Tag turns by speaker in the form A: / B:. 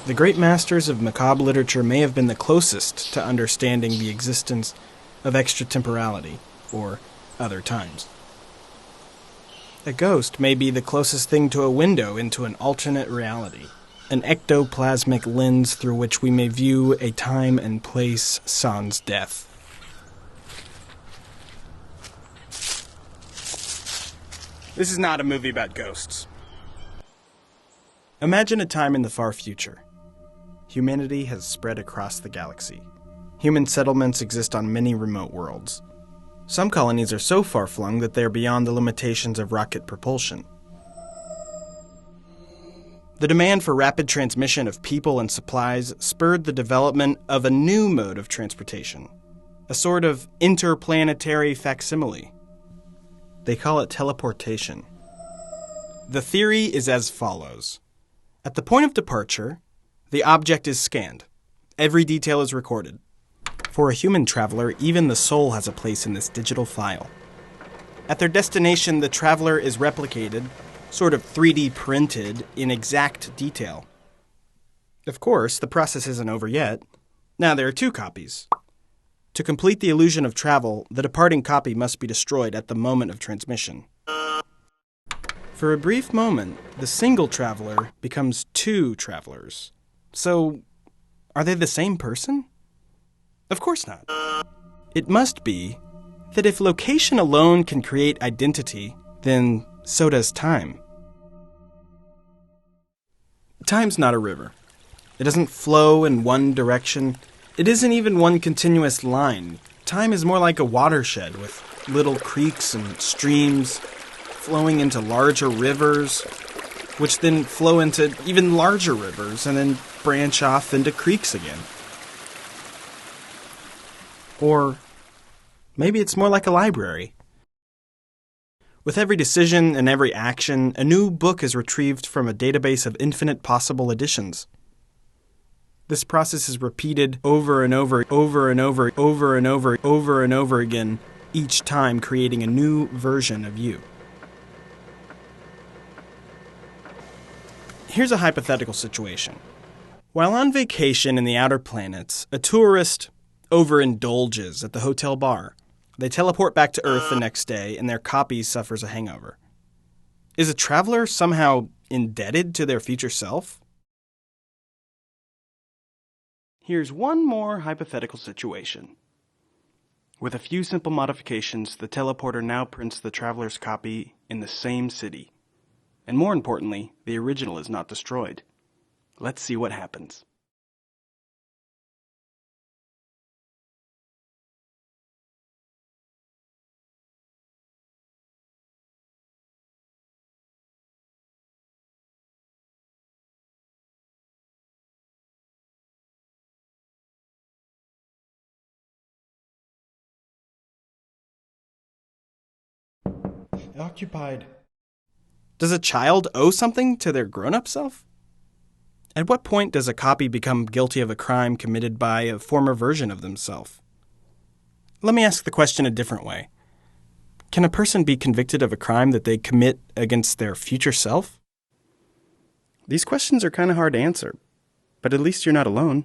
A: The great masters of macabre literature may have been the closest to understanding the existence of extratemporality, or other times. A ghost may be the closest thing to a window into an alternate reality, an ectoplasmic lens through which we may view a time and place sans death. This is not a movie about ghosts. Imagine a time in the far future. Humanity has spread across the galaxy. Human settlements exist on many remote worlds. Some colonies are so far-flung that they are beyond the limitations of rocket propulsion. The demand for rapid transmission of people and supplies spurred the development of a new mode of transportation, a sort of interplanetary facsimile. They call it teleportation. The theory is as follows. At the point of departure, the object is scanned. Every detail is recorded. For a human traveler, even the soul has a place in this digital file. At their destination, the traveler is replicated, sort of 3D printed, in exact detail. Of course, the process isn't over yet. Now there are two copies. To complete the illusion of travel, the departing copy must be destroyed at the moment of transmission. For a brief moment, the single traveler becomes two travelers. So, are they the same person? Of course not. It must be that if location alone can create identity, then so does time. Time's not a river. It doesn't flow in one direction. It isn't even one continuous line. Time is more like a watershed with little creeks and streams flowing into larger rivers, which then flow into even larger rivers and then branch off into creeks again. Or maybe it's more like a library. With every decision and every action, a new book is retrieved from a database of infinite possible editions. This process is repeated over and over again, each time creating a new version of you. Here's a hypothetical situation. While on vacation in the outer planets, a tourist overindulges at the hotel bar. They teleport back to Earth the next day, and their copy suffers a hangover. Is a traveler somehow indebted to their future self? Here's one more hypothetical situation. With a few simple modifications, the teleporter now prints the traveler's copy in the same city. And more importantly, the original is not destroyed. Let's see what happens. Occupied. Does a child owe something to their grown-up self? At what point does a copy become guilty of a crime committed by a former version of themselves? Let me ask the question a different way. Can a person be convicted of a crime that they commit against their future self? These questions are kind of hard to answer, but at least you're not alone.